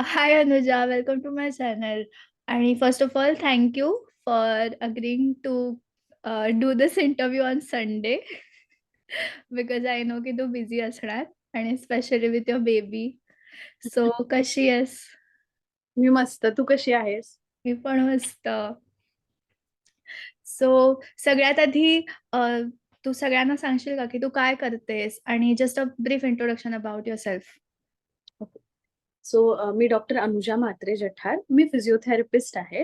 Hi Anuja, welcome to my channel. And first of all, thank you for agreeing to do this interview on Sunday because I know की तू busy असणार आणि especially with your baby. So कशी आहेस? मी मस्त. तू कशी आहेस? मी पण मस्त. सो सगळ्यात आधी तू सगळ्यांना सांगशील का की तू काय करतेस आणि just a brief introduction about yourself. मी डॉक्टर अनुजा म्हात्रे जठार. मी फिजिओथेरपिस्ट आहे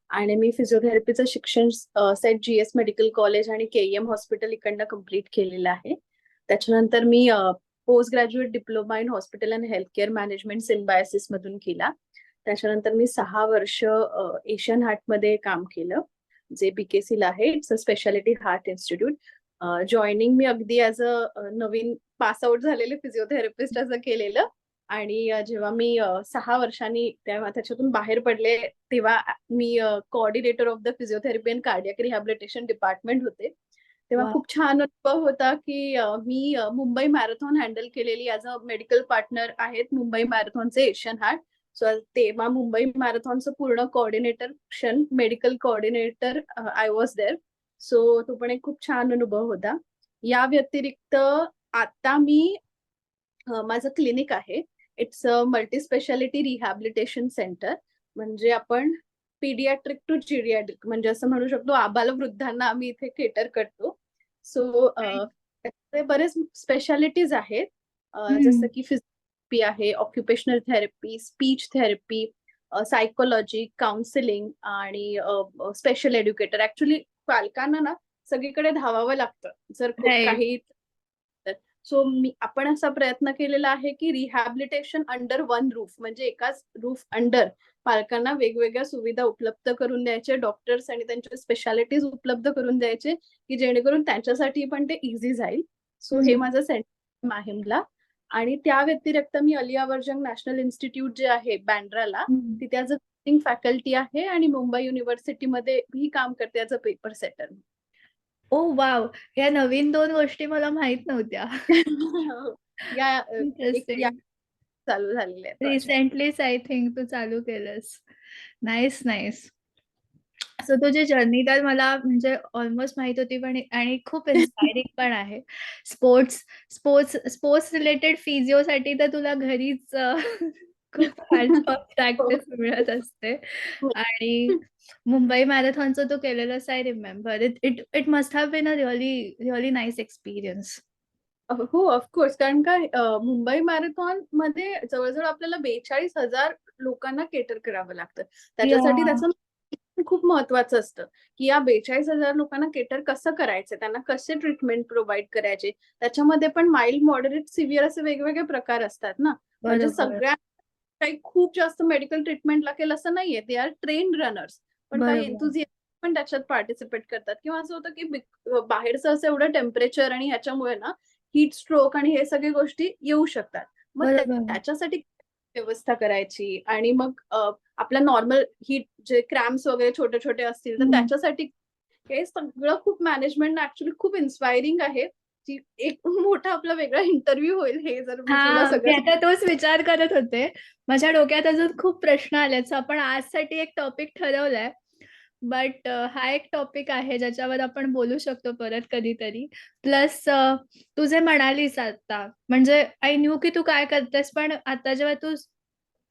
आणि मी फिजिओथेरपीचं शिक्षण सेट GS मेडिकल कॉलेज आणि KEM हॉस्पिटल इकडनं कम्प्लीट केलेलं आहे. त्याच्यानंतर मी post graduate diploma in hospital and health care management Symbiosis मधून केला. त्याच्यानंतर मी 6 वर्ष एशियन हार्टमध्ये काम केलं, जे BKCला आहे. It's a speciality heart institute. Joining मी अगदी ॲज अ नवीन पास आउट झालेले फिजिओथेरपिस्ट असं केलेलं आणि जेव्हा मी 6 वर्षांनी तेव्हा त्याच्यातून बाहेर पडले, तेव्हा मी coordinator of the physiotherapy and cardiac rehabilitation department होते. तेव्हा वा. खूप छान अनुभव होता की मी मुंबई मॅरेथॉन हँडल केलेली ॲज अ मेडिकल पार्टनर आहेत मुंबई मॅरेथॉनचे एशियन हार्ट. सो तेव्हा मुंबई मॅरेथॉनचं पूर्ण coordinator medical coordinator I was there. So तो पण एक खूप छान अनुभव होता. या व्यतिरिक्त आता मी माझं क्लिनिक आहे. It's a multi speciality rehabilitation centre. म्हणजे आपण पीडियाट्रिक टू जिरियाट्रिक म्हणजे असं म्हणू शकतो, आबालवृद्धांना आम्ही इथे केटर करतो. सो त्याचे बरेच स्पेशालिटीज आहेत, जसं की फिजिओथेरपी आहे, occupational therapy, speech therapy, psychology, counselling आणि स्पेशल एज्युकेटर. ऍक्च्युली पालकांना ना सगळीकडे धावावं लागतं जर खूप राईट. काही. सो आपण असा प्रयत्न केलेला आहे की रिहॅबिलिटेशन अंडर वन रूफ, म्हणजे एकाच रूफ अंडर पालकांना वेगवेगळ्या सुविधा उपलब्ध करून द्यायचे, डॉक्टर्स आणि त्यांच्या स्पेशालिटीज उपलब्ध करून द्यायचे की जेणेकरून त्यांच्यासाठी पण ते इझी जाईल. सो हे माझं सेंटर माहीमला. आणि त्या व्यतिरिक्त मी अलिया वर्जंग नॅशनल इन्स्टिट्यूट जे आहे बँड्राला, तिथे ॲज अ फॅकल्टी आहे आणि मुंबई युनिव्हर्सिटीमध्ये ही काम करते as a paper setter. Oh wow, या नवीन 2 गोष्टी मला माहित नव्हत्या. या या इंटरेस्टिंग. चालू झालेले आहेत प्रोजेक्ट. रिसेंटलीच आय थिंक तू चालू केलंस. Nice nice. सो तुझी जर्नी तर मला म्हणजे ऑलमोस्ट माहित होती, पण आणि खूप इन्स्पायरिंग पण आहे. स्पोर्ट्स स्पोर्ट्स स्पोर्ट्स रिलेटेड फिजिओसाठी तर तुला घरीच खूप छान हो. प्रॅक्टिस मिळत असते. आणि मुंबई मॅरेथॉनचं तू केलेलंस, I remember it it it must have been a really really nice experience. हो, ऑफकोर्स. कारण का मुंबई मॅरेथॉन मध्ये जवळजवळ आपल्याला 42,000 लोकांना केटर करावं लागतं. या. त्याच्यासाठी त्याचं खूप महत्वाचं असतं की या 42,000 लोकांना केटर कसं करायचं, त्यांना कसे ट्रीटमेंट प्रोव्हाइड करायचे. त्याच्यामध्ये पण माइल्ड, मॉडरेट, सिव्हिअर असे वेगवेगळे प्रकार असतात ना. म्हणजे बरोबर. सगळ्या काही खूप जास्त मेडिकल ट्रीटमेंट लागेल असं नाहीये. They are trained runners. पण काही बरोबर. एन्थुझियास्ट पण त्याच्यात पार्टिसिपेट करतात. किंवा असं होतं की बाहेरचं असं एवढं टेम्परेचर आणि ह्याच्यामुळे ना हीट स्ट्रोक आणि हे सगळ्या गोष्टी येऊ शकतात. मग बरोबर. त्याच्यासाठी व्यवस्था करायची आणि मग आपल्या नॉर्मल हीट जे क्रॅम्प्स वगैरे छोटे छोटे असतील तर हम्म. त्याच्यासाठी हे सगळं खूप मॅनेजमेंट ऍक्च्युली खूप इन्स्पायरिंग आहे. की एक मोठा आपला वेगळा इंटरव्ह्यू होईल हे जर मी तुला हा, मी सगळं आता तोच विचार करत होते. माझ्या डोक्यात अजून खूप प्रश्न आलेत. सो आपण आजसाठी एक टॉपिक ठरवलाय, बट हा एक टॉपिक आहे ज्याच्यावर आपण बोलू शकतो परत कधीतरी. प्लस तू जे म्हणालीस आता, म्हणजे आय न्यू की तू काय करतेस, पण आता जेव्हा तू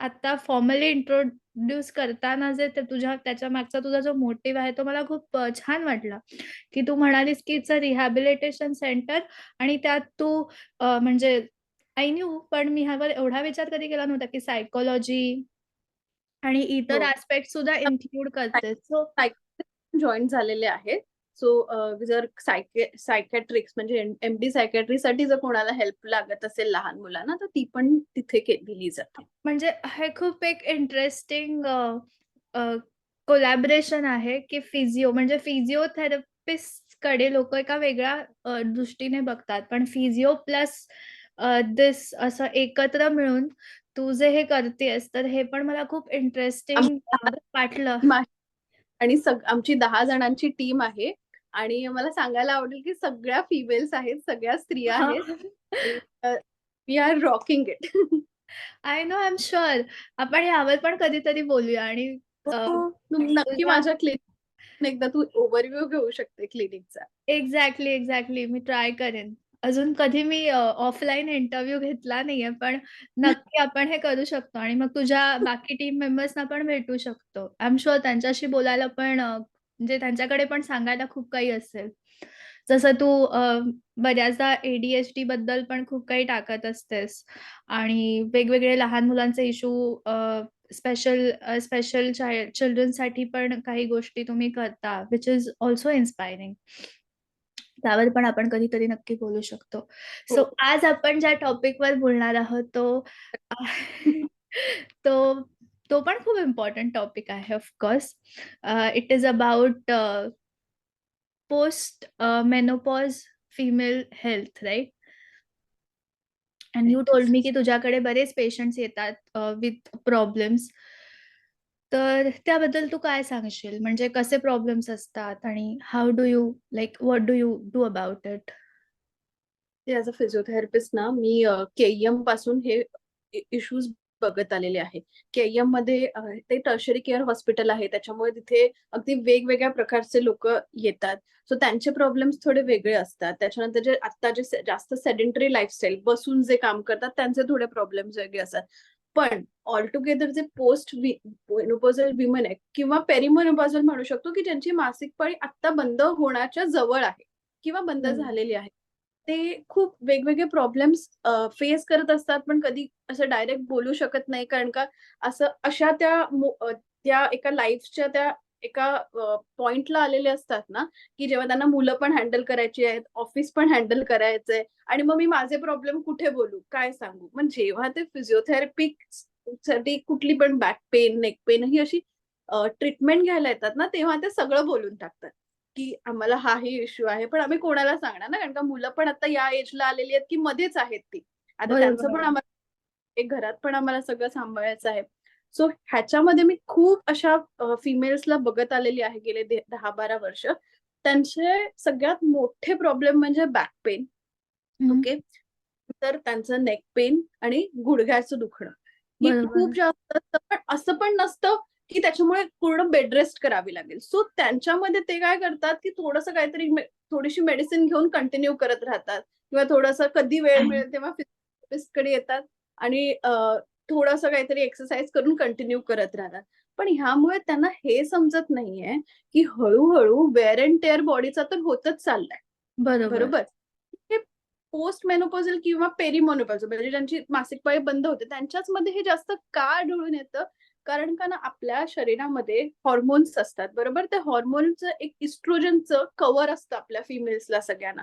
आता फॉर्मली इंट्रोड्यूस करताना जे ते तुझ्या त्याच्या मागचा तुझा जो मोटिव्ह आहे तो मला खूप छान वाटला. की तू म्हणालीस की इट्स अ रिहॅबिलिटेशन सेंटर आणि त्यात तू म्हणजे आय न्यू, पण मी ह्यावर एवढा विचार कधी केला नव्हता की सायकोलॉजी आणि इतर हो. ऍस्पेक्ट सुद्धा इन्क्लूड करते. सो जॉईन झालेले आहेत. सो जर सायकॅट्रिक्स म्हणजे MD सायकॅट्रीसाठी जर कोणाला हेल्प लागत असेल लहान मुलांना तर ती पण तिथे दिली जाते. म्हणजे हे खूप एक इंटरेस्टिंग कोलॅबरेशन आहे की फिजिओ म्हणजे फिजिओथेरपिस्ट कडे लोक एका वेगळ्या दृष्टीने बघतात, पण फिजिओ प्लस दिस असं एकत्र मिळून तू जे हे करतेस, तर हे पण मला खूप इंटरेस्टिंग वाटलं. आणि आमची 10 जणांची टीम आहे आणि मला सांगायला आवडेल की सगळ्या फिमेल्स आहेत, सगळ्या स्त्रिया आहेत. We are rocking it. I know, I am sure. आपण यावर पण कधीतरी बोलूया आणि हो, नक्की तुझ्या माझ्या क्लिनिक एकदा तू ओव्हरव्ह्यू घेऊ शकते क्लिनिकचा. Exactly, exactly. मी ट्राय करेन. अजून कधी मी ऑफलाईन इंटरव्ह्यू घेतला नाहीये, पण नक्की आपण हे करू शकतो आणि मग तुझ्या बाकी टीम मेंबर्सना पण भेटू शकतो. आय एम शुअर त्यांच्याशी बोलायला पण म्हणजे त्यांच्याकडे पण सांगायला खूप काही असेल. जसं तू बऱ्याचदा ADHD बद्दल पण खूप काही टाकत असतेस आणि वेगवेगळे लहान मुलांचे इश्यू स्पेशल चिल्ड्रनसाठी पण काही गोष्टी तुम्ही करता, व्हिच इज अल्सो इन्स्पायरिंग. त्यावर पण आपण कधीतरी नक्की बोलू शकतो. सो हो. आज आपण ज्या टॉपिकवर बोलणार आहोत तो तो पण खूप इम्पॉर्टंट टॉपिक आहे of course. It is about post menopause female health, right? And you right. Told me की तुझ्याकडे बरेच पेशंट्स येतात विथ प्रॉब्लेम्स. तर त्याबद्दल तू काय सांगशील? म्हणजे कसे प्रॉब्लेम्स असतात आणि how do you like what do you do about it? As a physiotherapist ना मी केईएम पासून हे इश्यूज बघत आलेले आहे. केईएम मध्ये ते टर्शरी केअर हॉस्पिटल आहे. त्याच्यामुळे तिथे अगदी वेगवेगळ्या प्रकारचे लोकं येतात. सो त्यांचे प्रॉब्लेम्स थोडे वेगळे असतात. त्याच्यानंतर जे आता जे जास्त सेडेंटरी लाईफस्टाईल बसून जे काम करतात त्यांचे थोडे प्रॉब्लेम्स वेगळे असतात. पण ऑल टुगेदर जे पोस्ट मेनोपॉझल विमन आहेत किंवा पेरिमेनोपॉझल म्हणू शकतो, की ज्यांची मासिक पाळी आत्ता बंद होण्याच्या जवळ आहे किंवा बंद बरोबर. झालेली आहे. ते खूप वेगवेगळे प्रॉब्लेम्स फेस करत असतात, पण कधी असं डायरेक्ट बोलू शकत नाही. कारण का असं अशा त्या एका लाईफच्या त्या एका पॉइंटला आलेले असतात ना, की जेव्हा त्यांना मुलं पण हँडल करायची आहेत, ऑफिस पण हँडल करायचंय आणि मग मी माझे प्रॉब्लेम कुठे बोलू, काय सांगू? मग जेव्हा ते फिजिओथेरपी साठी कुठली पण बॅक पेन, नेक पेन ही अशी ट्रीटमेंट घ्यायला येतात ना, तेव्हा ते सगळं बोलून टाकतात. की आम्हाला हाही इश्यू आहे. पण आम्ही कोणाला सांगणार ना, कारण का मुलं पण आता या एजला आलेली आहेत, की मध्येच आहेत ती. आता त्यांचं पण बरोबर. आम्हाला एक घरात पण आम्हाला सगळं सांभाळायचं आहे. सो ह्याच्यामध्ये मी खूप अशा फिमेल्सला बघत आलेली आहे गेले 10-12 वर्ष. त्यांचे सगळ्यात मोठे प्रॉब्लेम म्हणजे बॅक पेन. हं. ओके. तर त्यांचं नेक पेन आणि गुडघ्याचं दुखणं. ही बरोबर. खूप जास्त असतं. पण असं पण नसतं, की त्याच्यामुळे पूर्ण बेड रेस्ट करावी लागेल. सो त्यांच्यामध्ये ते काय करतात, की थोडंसं काहीतरी थोडीशी मेडिसिन घेऊन कंटिन्यू करत राहतात किंवा थोडंसं कधी वेळ मिळेल तेव्हा फिजिओथेरपिस्टकडे येतात आणि थोडंसं काहीतरी एक्सरसाइज करून कंटिन्यू करत राहतात. पण ह्यामुळे त्यांना हे समजत नाहीये, की हळू वेअर एंड टेअर बॉडीचा तर होतच चाललाय. बरोबर. बरोबर? हे पोस्ट मेनोपॉझल किंवा पेरिमेनोपॉझल म्हणजे ज्यांची मासिक पाळी बंद होते त्यांच्याचमध्ये हे जास्त का आढळून येतं? कारण का ना आपल्या शरीरामध्ये हॉर्मोन्स असतात, बरोबर? त्या हॉर्मोनचं एक इस्ट्रोजनचं कव्हर असतं आपल्या फिमेल्सला सगळ्यांना.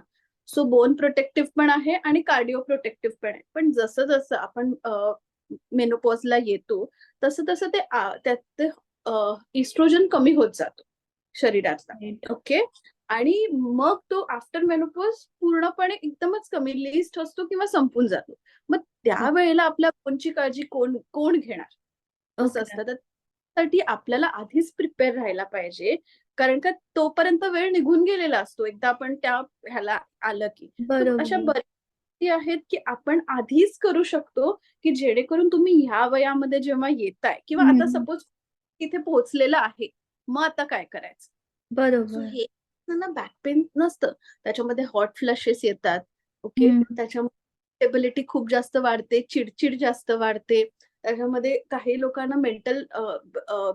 सो बोन प्रोटेक्टिव्ह पण आहे आणि कार्डिओ प्रोटेक्टिव्ह पण आहे. पण जसं-जसं आपण मेनोपॉजला येतो, तसं-तसं त्यात ते इस्ट्रोजन कमी होत जातो शरीरातला. राइट. ओके. आणि मग तो आफ्टर मेनोपॉज पूर्णपणे एकदमच कमी लिस्ट असतो किंवा संपून जातो. मग त्यावेळेला आपल्या बोनची काळजी कोण कोण घेणार? असं ओके. असतं. तर त्यासाठी आपल्याला आधीच प्रिपेअर राहायला पाहिजे. कारण का तोपर्यंत वेळ निघून गेलेला असतो. एकदा आपण त्या ह्याला आलं की. तर अशा बरोबर. बऱ्याच गोष्टी आहेत, की आपण आधीच करू शकतो, की जेणेकरून तुम्ही ह्या वयामध्ये जेव्हा येताय किंवा आता हं. सपोज तिथे पोहोचलेलं आहे. मग आता काय करायचं? सो बरोबर. हे ना बॅक पेन नसतं. त्याच्यामध्ये हॉट फ्लशेस येतात. ओके. हं. त्याच्यामुळे स्टेबिलिटी खूप जास्त वाढते, चिड जास्त वाढते. त्याच्यामध्ये काही लोकांना मेंटल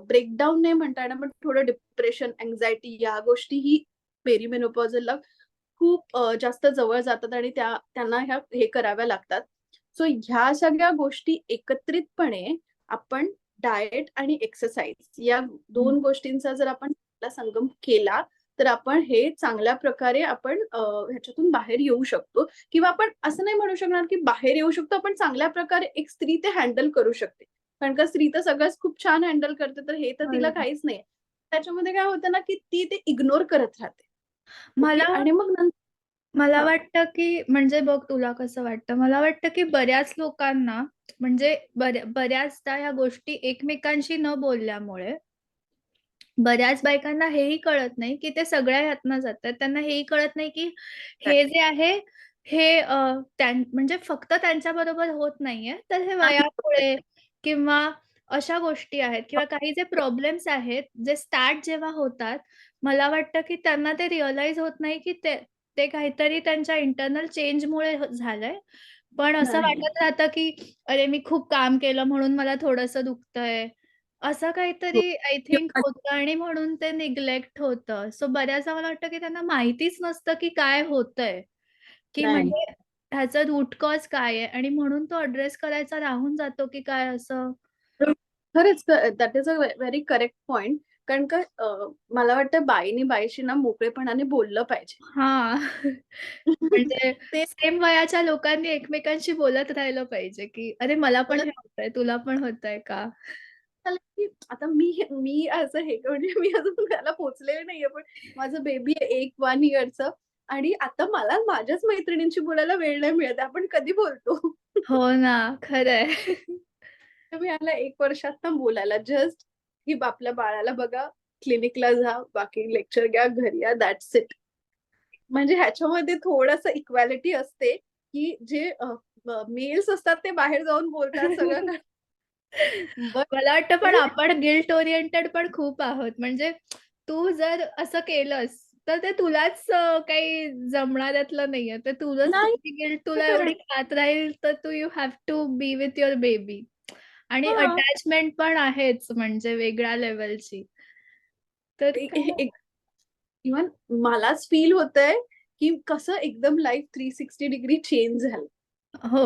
ब्रेकडाउन नाही म्हणता येणार, पण थोडं डिप्रेशन, अँक्साइटी या गोष्टीही पेरिमेनोपॉजलला खूप जास्त जवळ जातात आणि त्यांना हे कराव्या लागतात. सो ह्या सगळ्या गोष्टी एकत्रितपणे आपण डाएट आणि एक्सरसाइज या हं. 2 गोष्टींचा जर आपण संगम केला, तर आपण हे चांगल्या प्रकारे आपण ह्याच्यातून बाहेर येऊ शकतो किंवा आपण असं नाही म्हणू शकणार, की बाहेर येऊ शकतो. आपण चांगल्या प्रकारे एक स्त्री ते हँडल करू शकते. कारण का स्त्री तर सगळंच खूप छान हँडल करते, तर हे तर तिला बरोबर. काहीच नाहीये. त्याच्यामध्ये काय होतं ना, की ती ते इग्नोर करत राहते. ओके. मला आणि मग मला हां. वाटतं, की म्हणजे बघ तुला कसं वाटतं? मला वाटतं, की बऱ्याच लोकांना म्हणजे बऱ्याचदा ह्या गोष्टी एकमेकांशी न बोलल्यामुळे बऱ्याच बायकांना हेही कळत नाही, की ते सगळ्या ह्यातनं जातात. त्यांना हेही कळत नाही, की हे जे आहे हे म्हणजे फक्त त्यांच्याबरोबर होत नाहीये, तर हे नाही होत वयामुळे किंवा अशा गोष्टी आहेत किंवा काही जे प्रॉब्लेम्स आहेत, जे स्टार्ट जेव्हा होतात, मला वाटतं की त्यांना ते रिअलाईज होत नाही की ते ते काहीतरी त्यांच्या इंटरनल चेंजमुळे झालंय. पण असं नाही. वाटत राहतं की अरे, मी खूप काम केलं म्हणून मला थोडंसं दुखतंय. असं हो. काहीतरी आय थिंक होतं आणि म्हणून ते निग्लेक्ट होतं. सो बऱ्याचदा मला वाटतं की त्यांना माहितीच नसतं की काय होतंय. की नाही. म्हणजे ह्याचा रूट कॉज काय आहे आणि म्हणून तो अॅड्रेस करायचा राहून जातो की काय असं? खरंच that is a very correct point. कारण का मला वाटतं बाईनी बाईशी ना मोकळेपणाने बोललं पाहिजे. हां. म्हणजे ते सेम वयाच्या लोकांनी एकमेकांशी बोलत राहिलं पाहिजे, की "अरे मला पण मला हे होतंय, तुला पण होतंय का?" झालं की आता मी असं हे म्हणजे मी अजून त्याला पोहोचलेले नाहीये, पण माझं बेबी आहे 1 इयरचं आणि आता मला माझ्याच मैत्रिणींशी बोलायला वेळ नाही मिळत. आपण कधी बोलतो? हो ना, खरंय. तर मी याला 1 वर्षात ना बोलायला जस्ट की आपल्या बाळाला बघा, क्लिनिकला जा, बाकी लेक्चर घ्या, घरी या, दॅट्स इट. म्हणजे ह्याच्यामध्ये थोडंसं इक्वालिटी असते, की जे मेल्स असतात ते बाहेर जाऊन बोलतात सगळं बट मला वाटतं पण आपण गिल्ट ओरिएंटेड पण खूप आहोत. म्हणजे तू जर असं केलंस, तर ते तुलाच काही जमणाऱ्यातलं नाहीये. तर तुझंच नाही ती गिल्ट ते तुला खरं एवढी खात राहील, तर तू you have to be with your baby. आणि हां. अटॅचमेंट पण आहेच म्हणजे वेगळ्या लेव्हलची. तर काय इव्हन मलाच फील होतंय, की कसं एकदम लाईफ 360 डिग्री चेंज झालं. हो.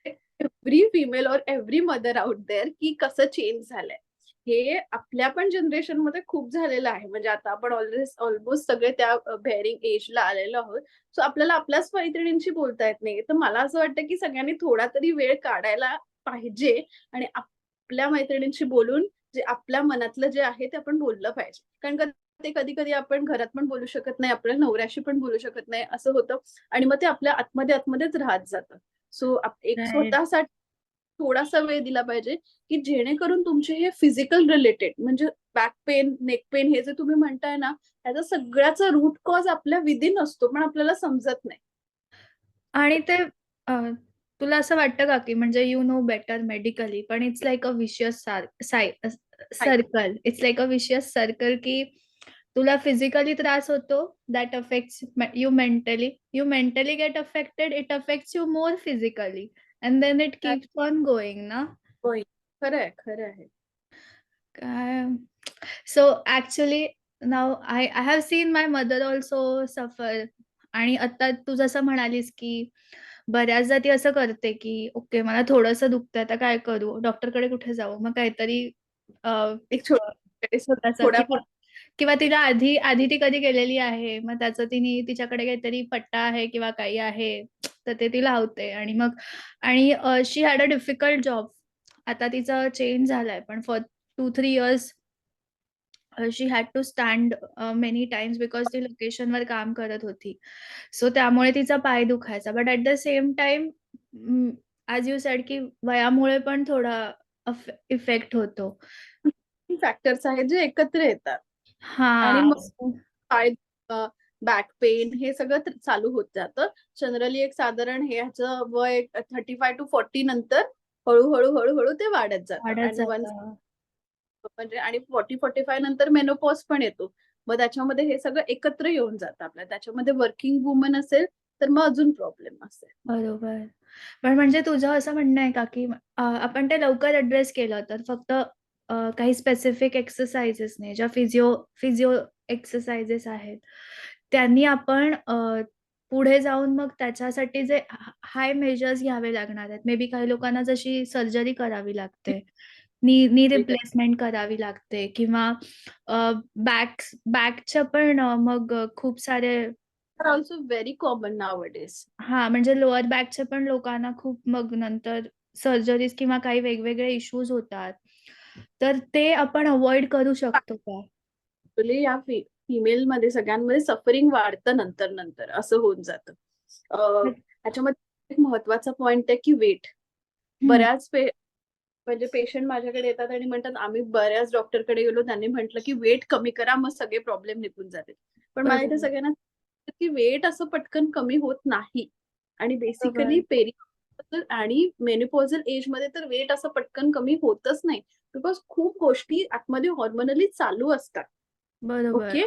एव्हरी फिमेल और एव्हरी मदर आउट देअर की कसं चेंज झालंय. हे आपल्या पण जनरेशनमध्ये खूप झालेलं आहे. म्हणजे आता आपण ऑलमोस्ट सगळे त्या बेअरिंग एजला आलेलो आहोत. सो आपल्याला आपल्याच मैत्रिणींशी बोलता येत नाहीये. तर मला असं वाटतं, की सगळ्यांनी थोडा तरी वेळ काढायला पाहिजे आणि आपल्या मैत्रिणींशी बोलून जे आपल्या मनातलं जे आहे ते आपण बोललं पाहिजे. कारण का ते कधी-कधी आपण घरात पण बोलू शकत नाही, आपल्या नवऱ्याशी पण बोलू शकत नाही असं होतं आणि मग ते आपल्या आतमध्येच राहत जातं. सो एक राइट. स्वतःसाठी थोडासा वेळ दिला पाहिजे, की जेणेकरून तुमचे हे फिजिकल रिलेटेड म्हणजे बॅक पेन, नेक पेन हे जे तुम्ही म्हणताय ना, त्याचा सगळ्याचा रूट कॉज आपल्या विदिन असतो, पण आपल्याला समजत नाही. आणि ते अ, तुला असं वाटतं का, की म्हणजे यू नो बेटर मेडिकली पण it's like a vicious circle. It's like a vicious circle, की तुला फिजिकली त्रास होतो, that affects you mentally. You mentally get affected, it affects you more physically and then it keeps on going ना? होय. खरं आहे, खरं आहे. काय so actually now I have seen my mother also suffer आणि आता तू जसं म्हणालीस, की बऱ्याचदा ती असं करते, की ओके मला थोडंसं दुखतंय आता काय करू? डॉक्टरकडे कुठे जाऊ? मग काहीतरी अ, एक अ, छोटासा थोड्याफार किंवा किंवा तिला आधी आधी ती कधी गेलेली आहे. मग त्याचं तिच्याकडे काहीतरी पट्टा आहे किंवा काही आहे, तर ते ती लावते आणि मग आणि she had a difficult job. आता तिचा चेंज झालाय, पण for 2-3 years she had to stand many times because ती लोकेशनवर काम करत होती. सो त्यामुळे तिचा पाय दुखायचा. But at the same time as you said की वयामुळे पण थोडा इफेक्ट होतो. फॅक्टर्स आहेत जे एकत्र येतात आणि हां. मग पाय बॅक पेन हे सगळं चालू होत जातं. जनरली एक साधारण हे ह्याचं वय 35 टू 40 नंतर हळू-हळू ते वाढत जातं वाढत आणि वन्स जातं. म्हणजे आणि 40-45 नंतर मेनोपॉज पण येतो. मग त्याच्यामध्ये हे सगळं एकत्र येऊन जातं आपल्या. त्याच्यामध्ये वर्किंग वुमन असेल, तर मग अजून प्रॉब्लेम असेल. बरोबर. पण म्हणजे तुझं असं म्हणणं आहे का, की आपण ते लवकर अॅड्रेस केलं तर फक्त काही स्पेसिफिक एक्सरसाइजेसने ज्या फिजिओ एक्सरसाइजेस आहेत, त्यांनी आपण पुढे जाऊन मग त्याच्यासाठी जे हाय मेजर्स घ्यावे लागणार आहेत. मे बी काही लोकांना जशी सर्जरी करावी लागते. नी रिप्लेसमेंट करावी लागते किंवा अ, बॅकच्या पण मग खूप सारे are also very common nowadays. हां, म्हणजे लोअर बॅकचे पण लोकांना खूप मग नंतर सर्जरीज किंवा काही वेगवेगळे इश्यूज होतात. तर ते आपण अव्हॉइड करू शकतो का? ॲक्चुअली या फिमेलमध्ये सगळ्यांमध्ये सफरिंग वाढतं नंतर असं होऊन जातं. ह्याच्यामध्ये एक महत्त्वाचा पॉइंट आहे की वेट. हं, बऱ्याच म्हणजे पेशंट माझ्याकडे येतात आणि म्हणतात, "आम्ही बऱ्याच डॉक्टरकडे गेलो. त्यांनी म्हटलं की वेट कमी करा, मग सगळे प्रॉब्लेम निघून जातील." पण मला इथे बरोबर. सगळ्यांना की वेट असं पटकन कमी होत नाही. आणि बेसिकली बरोबर. पेरिमेनोपॉझल आणि मेनोपॉझल एज मध्ये तर वेट असं पटकन कमी होतच नाही. बिकॉज खूप गोष्टी आतमध्ये हॉर्मोनली चालू असतात. बरोबर. ओके.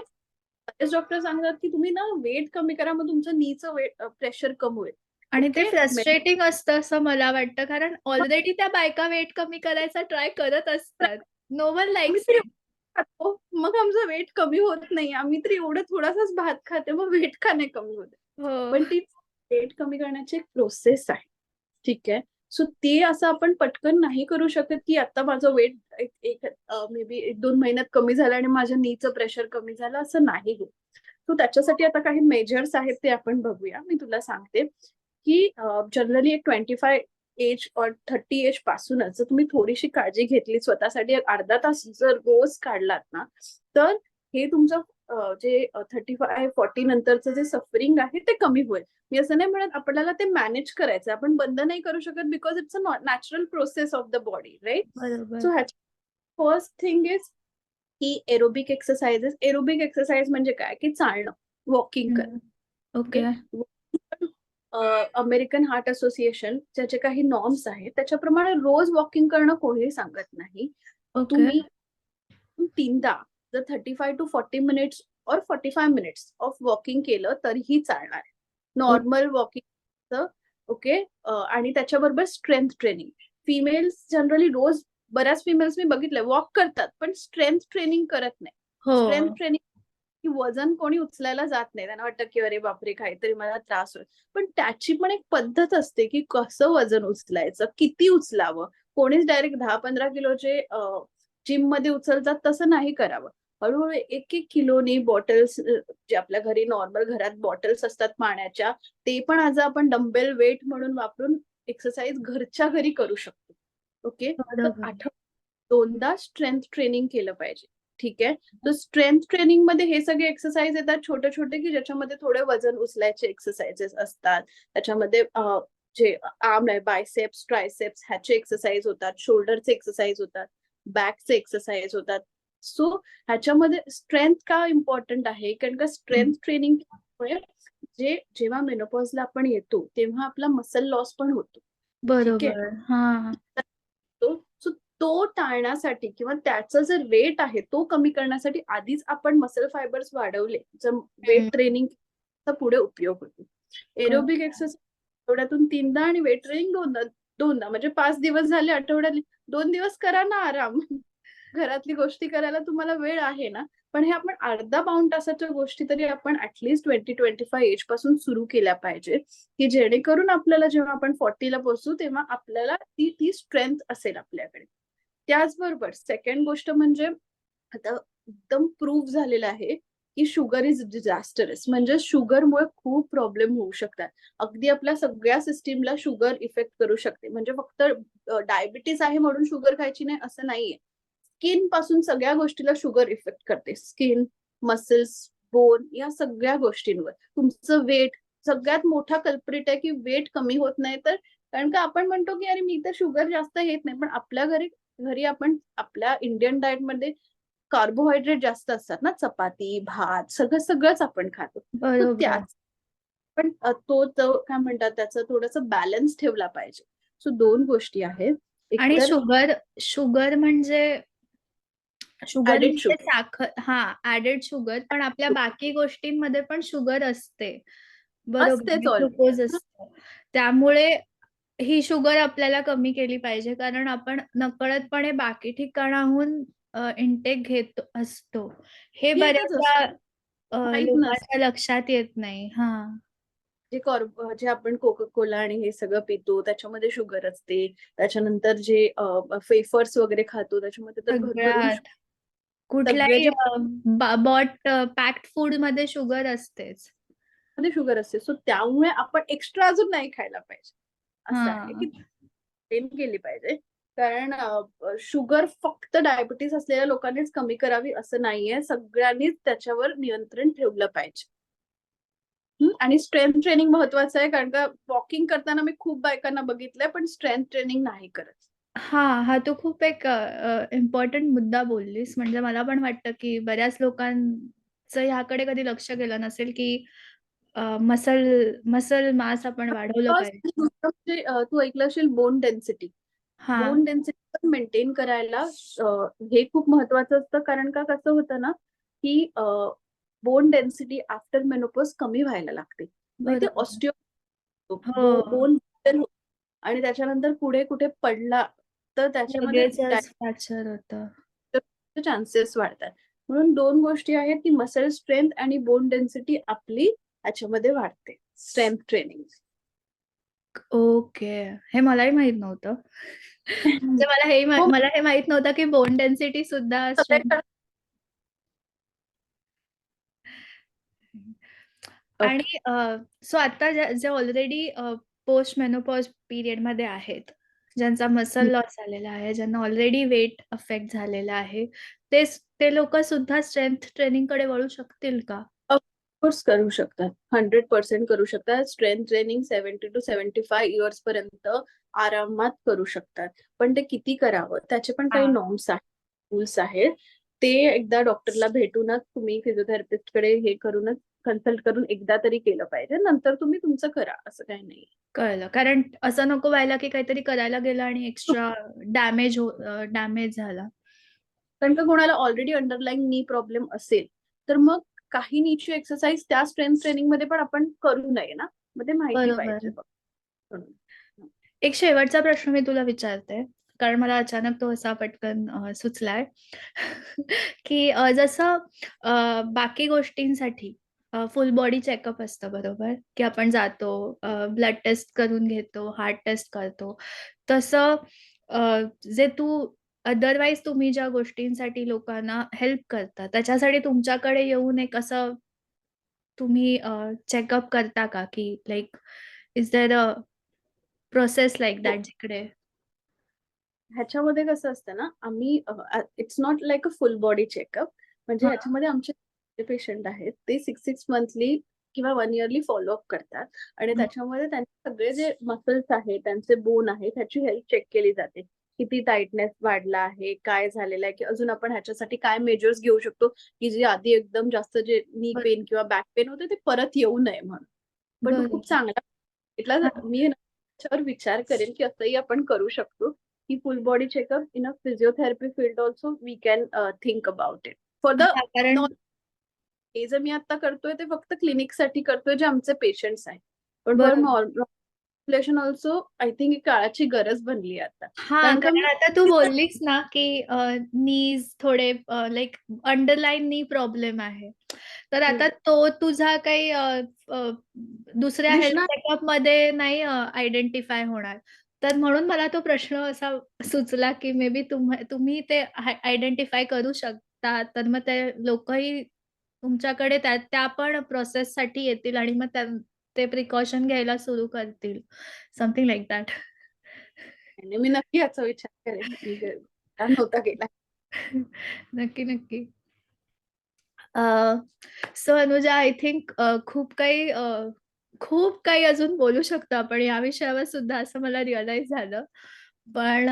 बरेच डॉक्टर सांगतात की तुम्ही ना वेट कमी करा, मग तुमचं नीचं वेट प्रेशर कमी होईल. आणि ते ओके. फ्रस्ट्रेटिंग असतं असं मला वाटतं, कारण ऑलरेडी त्या बायका वेट कमी करायचा ट्राय करत असतात. नो वन आम्ही लाइक्स तर इट. एवढं खातो, मग आमचं वेट कमी होत नाही. आम्ही तर एवढं थोडासाच भात खाते, मग वेट का नाही कमी होत? हो. पण ती वेट कमी करण्याची एक प्रोसेस आहे. ठीक आहे. सो ते असं आपण पटकन नाही करू शकत, की आता माझं वेट एक एक मे बी 1-2 महिन्यात कमी झालं आणि माझ्या नीचं प्रेशर कमी झालं, असं नाही होत. सो त्याच्यासाठी आता काही मेजर्स आहेत ते आपण बघूया. मी तुला सांगते, की जनरली एक 25 एज और 30 एज पासूनच जर तुम्ही थोडीशी काळजी घेतली स्वतःसाठी, एक अर्धा तास जर रोज काढलात ना, तर हे तुमचं जे 35-40 नंतरचं जे सफरिंग आहे ते कमी होईल. मी असं नाही म्हणत आपल्याला ते मॅनेज करायचं. आपण बंद नाही करू शकत because it's a natural process of the body, right? बरोबर. सो ह्याची फर्स्ट थिंग इज की एरोबिक एक्सरसाइजेस. एरोबिक एक्सरसाइज म्हणजे काय? की चालणं, वॉकिंग करणं. हं. ओके. अमेरिकन हार्ट असोसिएशन ज्याचे काही नॉर्म्स आहेत त्याच्याप्रमाणे रोज वॉकिंग करणं कोणीही सांगत नाही. ओके. तुम्ही 3दा जर 35 to 40 मिनिट्स और 45 मिनिट्स ऑफ वॉकिंग केलं तरीही चालणार. Normal walking. ओके. आणि त्याच्याबरोबर स्ट्रेंथ ट्रेनिंग. फिमेल्स जनरली रोज, बऱ्याच फिमेल्स मी बघितलंय वॉक करतात पण स्ट्रेंथ ट्रेनिंग करत नाही. हो. स्ट्रेंथ ट्रेनिंग की वजन कोणी उचलायला जात नाही. त्यांना वाटतं की अरे बापरे काहीतरी मला त्रास होईल. पण त्याची पण एक पद्धत असते की कसं वजन उचलायचं, किती उचलावं. कोणीच डायरेक्ट 10-15 किलोचे जिम मध्ये उचलतात तसं नाही करावं. हळूहळू 1-1 किलोनी बॉटल्स, जे आपल्या घरी नॉर्मल घरात बॉटल्स असतात पाण्याच्या, ते पण आज आपण डंबेल वेट म्हणून वापरून एक्सरसाइज घरच्या घरी करू शकतो. ओके. तर बरोबर. आठवड्यात 2दा स्ट्रेंथ ट्रेनिंग केलं पाहिजे. ठीक आहे. तर स्ट्रेंथ ट्रेनिंग मध्ये हे सगळे एक्सरसाइज येतात छोटे छोटे, की ज्याच्यामध्ये थोडे वजन उचलायचे एक्सरसाइजेस असतात. त्याच्यामध्ये जे आर्म आहे, बायसेप्स, ट्रायसेप्स ह्याचे एक्सरसाइज होतात, शोल्डरचे एक्सरसाइज होतात, बॅकचे एक्सरसाइज होतात. सो ह्याच्यामध्ये स्ट्रेंथ का इम्पॉर्टंट आहे? कारण का हं. स्ट्रेंथ ट्रेनिंग जेव्हा मेनोपॉजला आपण येतो तेव्हा आपला मसल लॉस पण होतो. ठीक आहे. बरोबर. हां. सो तो टाळण्यासाठी किंवा त्याचा जो रेट आहे तो कमी करण्यासाठी आधीच आपण मसल फायबर्स वाढवले, जर वेट हं. ट्रेनिंगचा पुढे उपयोग होतो. Aerobic okay. एक्सरसाइज आठवड्यातून 3दा आणि वेट ट्रेनिंग 2दा म्हणजे 5 दिवस झाले आठवड्यातले. 2 दिवस करा ना आराम. घरातली गोष्टी करायला तुम्हाला वेळ आहे ना. पण हे आपण अर्धा पाऊण तासाच्या गोष्टी तरी आपण ऍटलीस्ट 20-25 एज पासून सुरू केल्या पाहिजे, की जेणेकरून आपल्याला जेव्हा आपण 40ला पोहोचू तेव्हा आपल्याला ती ती स्ट्रेंथ असेल आपल्याकडे. त्याचबरोबर सेकंड गोष्ट म्हणजे आता एकदम प्रूव्ह झालेलं आहे, की शुगर इज डिझास्टरस. म्हणजे शुगरमुळे खूप प्रॉब्लेम होऊ शकतात. अगदी आपल्या सगळ्या सिस्टीमला शुगर इफेक्ट करू शकते. म्हणजे फक्त डायबिटीस आहे म्हणून शुगर खायची नाही असं नाहीये. स्किन पासून सगळ्या गोष्टीला शुगर इफेक्ट करते. स्किन, मसल्स, बोन या सगळ्या गोष्टींवर. तुमचं वेट सगळ्यात मोठा कल्प्रिट आहे, की वेट कमी होत नाही तर, कारण का आपण म्हणतो, की अरे मी तर शुगर जास्त घेत नाही. पण आपल्या घरी घरी आपण आपल्या इंडियन डाएटमध्ये कार्बोहायड्रेट जास्त असतात ना, चपाती, भात सगळंच आपण खातो. तर बरोबर. त्याच पण तो काय म्हणतात त्याचं थोडंसं बॅलन्स ठेवला पाहिजे. सो 2 गोष्टी आहेत. आणि एकतर शुगर शुगर म्हणजे शुगर ॲडेड म्हणजे शुगर साखर, हां, ॲडेड शुगर, पण आपल्या बाकी गोष्टींमध्ये पण शुगर असते. बरोबर, असतेच ग्लुकोज ऑलरेडी. असतं. त्यामुळे ही शुगर आपल्याला कमी केली पाहिजे, कारण आपण नकळतपणे बाकी ठिकाणाहून इनटेक घेत असतो. हे येतच बऱ्याचदा असतो. माहीत नसतं. लोकांच्या लक्षात येत नाही. हां. जे आपण कोका-कोला आणि हे सगळं पितो त्याच्यामध्ये शुगर असते. त्याच्यानंतर जे वेफर्स वगैरे खातो त्याच्यामध्ये तर भरभरून सगळ्यात सगळे कुठल्याही जे पॅक्ड फूडमध्ये शुगर असतेच. मध्ये शुगर असते. सो त्यामुळे आपण एक्स्ट्रा अजून नाही खायला पाहिजे. असं आहे की हां. मेंटेन केली पाहिजे. कारण शुगर फक्त डायबिटीज असलेल्या लोकांनीच कमी करावी असं नाहीये. सगळ्यांनीच त्याच्यावर नियंत्रण ठेवलं पाहिजे. आणि स्ट्रेंथ ट्रेनिंग महत्वाचं आहे, कारण का वॉकिंग करताना मी खूप बायकांना बघितलंय, पण स्ट्रेंथ ट्रेनिंग नाही करत. हां, हा तू खूप एक इम्पोर्टंट मुद्दा बोललीस. म्हणजे मला पण वाटतं, की बऱ्याच लोकांचं ह्याकडे कधी लक्ष गेलं नसेल, की मसल मसल मास आपण वाढवलं पाहिजे. फर्स्ट म्हणजे तू ऐकलं असेल बोन डेन्सिटी. हा, बोन डेन्सिटी पण मेंटेन करायला हे खूप महत्वाचं असतं, कारण का कसं होतं ना की बोन डेन्सिटी आफ्टर मेनोपॉज कमी व्हायला लागते. मग ते बरोबर. ऑस्टिओ हो, बोन आणि त्याच्यानंतर पुढे कुठे पडला तर त्याच्यामध्ये लगेचच फ्रॅक्चर होतं. चान्सेस वाढतात. म्हणून दोन गोष्टी आहेत की मसल स्ट्रेंथ आणि बोन डेन्सिटी आपली याच्यामध्ये वाढते स्ट्रेंथ ट्रेनिंग. ओके, हे मलाही माहित नव्हतं. म्हणजे हो, मला हे माहित नव्हतं की बोन डेन्सिटी सुद्धा स्ट्रेंथ. आणि सो आता जे ऑलरेडी पोस्ट मेनोपॉज पिरियड मध्ये आहेत, ज्यांचा मसल लॉस झालेला आहे, ज्यांना ऑलरेडी वेट अफेक्ट झालेला आहे, ते लोक सुद्धा स्ट्रेंथ ट्रेनिंग कडे वळू शकतील का? ऑफकोर्स करू शकतात. 100% करू शकतात. स्ट्रेंथ ट्रेनिंग 70 to 75 इयर्स पर्यंत आरामात करू शकतात. पण ते किती करावं त्याचे पण काही हा, नॉर्म्स आहेत, रूल्स आहेत. ते एकदा डॉक्टरला भेटूनच तुम्ही फिजिओथेरपिस्ट कडे हे करूनच कन्सल्ट करून एकदा तरी केलं पाहिजे. नंतर तुम्ही तुमचं करा, असं काही नाही. कळलं. कारण असं नको व्हायला की काहीतरी करायला गेलं आणि एक्स्ट्रा डॅमेज झाला. कारण का कोणाला ऑलरेडी अंडरलाईन नी प्रॉब्लेम असेल तर मग काही नीची एक्सरसाइज त्या स्ट्रेंथ ट्रेनिंग मध्ये पण आपण करू नये ना. मग ते माहिती बरोबर. पाहिजे बघ म्हणून. एक शेवटचा प्रश्न मी तुला विचारते, कारण मला अचानक तो असा पटकन सुचलाय. की जसं बाकी गोष्टींसाठी फुल बॉडी चेकअप असतं, बरोबर? की आपण जातो, ब्लड टेस्ट करून घेतो, हार्ट टेस्ट करतो. तसं जे अदरवाईज तुम्ही ज्या गोष्टींसाठी लोकांना हेल्प करता, त्याच्यासाठी तुमच्याकडे येऊन एक असं तुम्ही चेकअप करता का? की like, is there a process like हो, दॅट जिकडे? ह्याच्यामध्ये कसं असतं ना, आम्ही it's not like a full body checkup. म्हणजे हां, ह्याच्यामध्ये आमचे पेशंट आहेत ते 6 मंथली किंवा 1 इयरली फॉलोअप करतात आणि हां. त्याच्यामध्ये त्यांचे सगळे जे मसल्स आहेत, त्यांचे बोन आहेत, ह्याची हेल्थ चेक केली जाते. किती टाइटनेस वाढला आहे, काय झालेलं आहे, की अजून आपण ह्याच्यासाठी काय मेजर्स घेऊ शकतो, की जे आधी एकदम जास्त जे नी बर पेन किंवा बॅक पेन होते ते परत येऊ नये म्हणून. पण तो खूप बरोबर. चांगला हां, मी त्याच्यावर विचार करेन की असंही आपण करू शकतो, की full body checkup in a physiotherapy field also we can think about it. For the हां, कारण हे जे मी आता करतोय ते फक्त क्लिनिकसाठी करतोय जे आमचे पेशंट्स आहेत. पण फॉर बरोबर. Population also I think he काळाची गरज बनली आहे आता. हां, कारण का कारण आता तू बोललीस ना, की नीज थोडे लाइक अंडरलाईन नी प्रॉब्लेम आहे. तर आता तो तुझा काही अ, दुसऱ्या हेल्थ दिसणार चेकअपमध्ये नाही आयडेंटिफाय होणार. तर म्हणून मला तो प्रश्न असा सुचला, की मे बी तुम्ही ते आयडेंटिफाय करू शकता. तर मग ते लोकही तुमच्याकडे त्या त्या पण प्रोसेससाठी येतील आणि मग ते प्रिकॉशन घ्यायला सुरू करतील. Something like that. नाही, मी नक्की याचा विचार करेन. नव्हता केला. नक्की, नक्की. सो अनुजा, आय थिंक खूप काही अजून बोलू शकतो आपण या विषयावर सुद्धा, असं मला रिअलाईज झालं. पण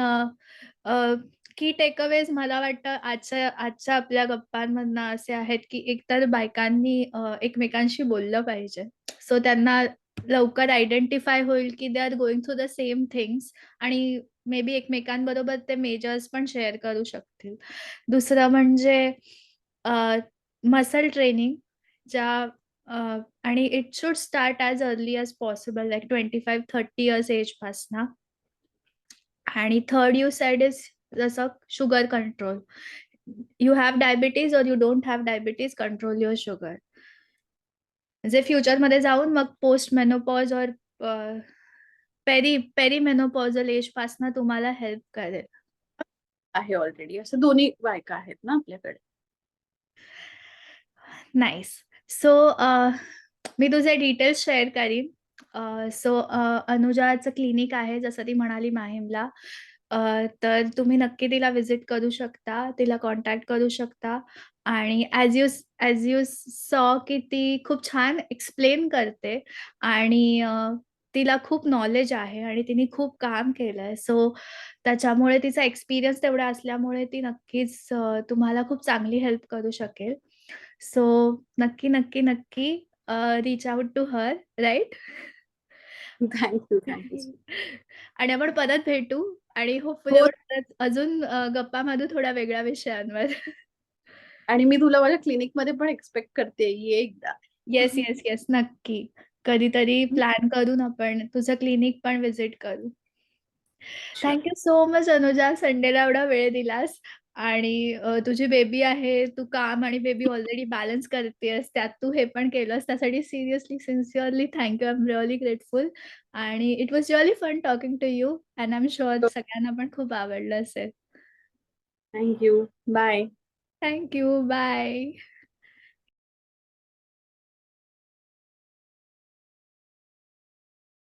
की टेकअवेज मला वाटतं आजच्या आपल्या गप्पांमधनं असे आहेत, की एकतर बायकांनी एकमेकांशी बोललं पाहिजे. सो त्यांना लवकर आयडेंटिफाय होईल, की they are going through the same things, आणि मे बी एकमेकांबरोबर ते मेजर्स पण शेअर करू शकतील. दुसरं म्हणजे मसल ट्रेनिंग, ज्या आणि it should start as early as possible, like 25-30 years एजपासनं. आणि थर्ड यू सेड इज जसं sugar control. You have diabetes or you don't have diabetes, control your sugar. म्हणजे फ्युचरमध्ये जाऊन मग पोस्ट मेनोपॉज और पेरीमेनोपॉझल एजपासनं तुम्हाला हेल्प करेल. आहे ऑलरेडी. असं दोन्ही बायका आहेत ना आपल्याकडे. नाईस. सो मी तुझे डिटेल्स शेअर करीन. सो अनुजाचं क्लिनिक आहे, जसं ती म्हणाली, माहीमला. तर तुम्ही नक्की तिला व्हिजिट करू शकता, तिला कॉन्टॅक्ट करू शकता. आणि ॲज यू सॉ की ती खूप छान एक्सप्लेन करते आणि तिला खूप नॉलेज आहे आणि तिने खूप काम केलंय. सो त्याच्यामुळे तिचा एक्सपिरियन्स तेवढा असल्यामुळे ती नक्कीच तुम्हाला खूप चांगली हेल्प करू शकेल. सो नक्की, नक्की, नक्की reach out to her, right? Thank you thank you. आणि आपण परत भेटू आणि होपफुली हो, आपण परत अजून गप्पा मारू थोड्या वेगळ्या विषयांवर. आणि मी तुला माझ्या क्लिनिकमध्ये पण एक्सपेक्ट करते. ये एकदा. Yes, yes, yes. नक्की. कधीतरी प्लॅन करून आपण तुझं क्लिनिक पण व्हिजिट करू. Sure. Thank you so much Anuja, संडेला एवढा वेळ दिलास आणि तुझी बेबी आहे, तू काम आणि बेबी ऑलरेडी बॅलन्स करतेयस, त्यात तू हे पण केलंस त्यासाठी seriously, sincerely thank you. I am really grateful आणि it was really fun talking to you and I am sure सगळ्यांना पण खूप आवडलं असेल. Thank you. Bye. Thank you. Bye.